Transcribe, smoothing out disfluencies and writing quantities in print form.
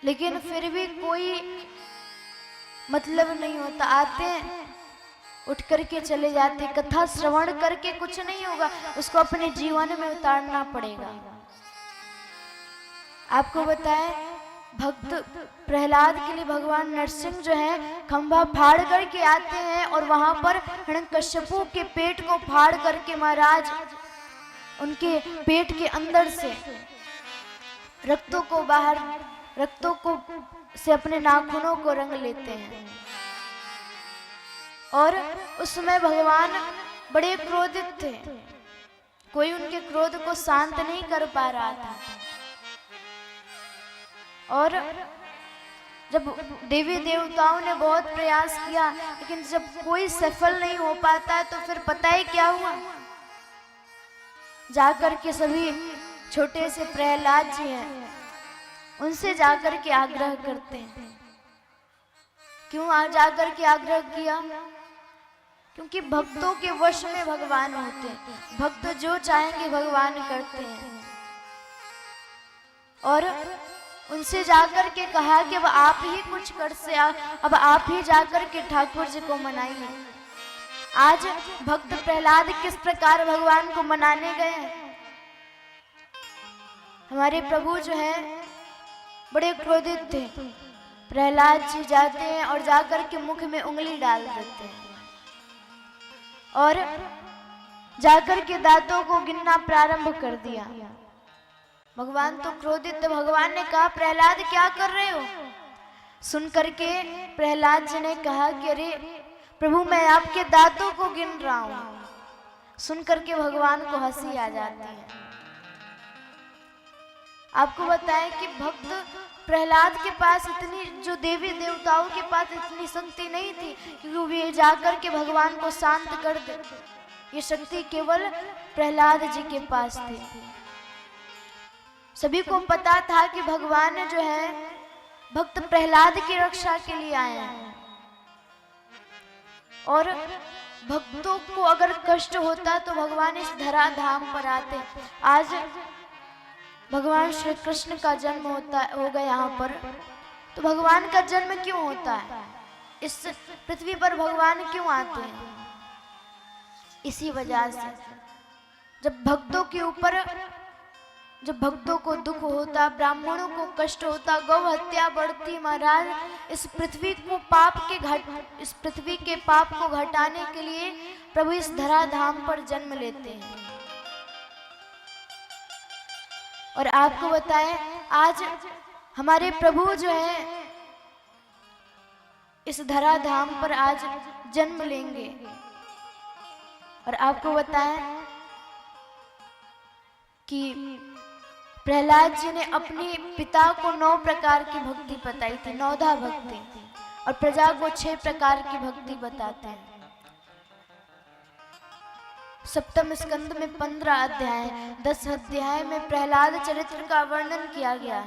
लेकिन फिर भी कोई मतलब नहीं होता। आते हैं, उठ करके चले जाते। कथा श्रवण करके कुछ नहीं होगा, उसको अपने जीवन में उतारना पड़ेगा। आपको बताएं, भक्त प्रहलाद के लिए भगवान नरसिंह जो है खंभा फाड़ करके आते हैं और वहां पर हिरण्यकश्यपु के पेट को फाड़ करके महाराज उनके पेट के अंदर से रक्तों को से अपने नाखूनों को रंग लेते हैं। और उस समय भगवान बड़े क्रोधित थे, कोई उनके क्रोध को शांत नहीं कर पा रहा था। और जब देवी देवताओं ने बहुत प्रयास किया, लेकिन जब कोई सफल नहीं हो पाता तो फिर पता ही क्या हुआ, जाकर के सभी छोटे से प्रहलाद जी हैं उनसे जाकर के आग्रह करते हैं। क्यों जाकर के आग्रह किया? क्योंकि भक्तों के वश में भगवान होते हैं, भक्त जो चाहेंगे भगवान करते हैं। और उनसे जाकर के कहा कि अब आप ही कुछ कर से अब आप ही जाकर के ठाकुर जी को मनाइए। आज भक्त प्रहलाद किस प्रकार भगवान को मनाने गए। हमारे प्रभु जो है बड़े क्रोधित थे। प्रहलाद जी जाते हैं और जाकर के मुख में उंगली डाल देते हैं और जाकर के दांतों को गिनना प्रारंभ कर दिया। भगवान तो क्रोधित थे। भगवान ने कहा, प्रहलाद क्या कर रहे हो? सुन करके प्रहलाद जी ने कहा कि अरे प्रभु, मैं आपके दांतों को गिन रहा हूं। सुन करके भगवान को हंसी आ जाती है। आपको बताएं कि भक्त प्रहलाद के पास इतनी, जो देवी देवताओं के पास इतनी शक्ति नहीं थी कि वे जाकर के भगवान को शांत कर दे। ये शक्ति केवल प्रहलाद जी के पास थी। सभी को पता था कि भगवान जो है भक्त प्रहलाद की रक्षा के लिए आए हैं। और भक्तों को अगर कष्ट होता तो भगवान इस धरा धाम पर आते। आज भगवान श्री कृष्ण का जन्म होगा यहाँ पर, तो भगवान का जन्म क्यों होता है? इस पृथ्वी पर भगवान क्यों आते हैं? इसी वजह से जब भक्तों को दुख होता, ब्राह्मणों को कष्ट होता, गौ हत्या बढ़ती, महाराज इस पृथ्वी के पाप को घटाने के लिए प्रभु इस धरा धाम पर जन्म लेते हैं। और आपको बताएं, आज हमारे प्रभु जो है इस धरा धाम पर आज जन्म लेंगे। और आपको बताएं कि प्रहलाद जी ने अपने पिता को 9 प्रकार की भक्ति बताई थी, 9धा भक्ति, और प्रजा को 6 प्रकार की भक्ति बताते हैं। सप्तम स्कंद में 15 अध्याय, 10 अध्याय में प्रहलाद चरित्र का वर्णन किया गया है।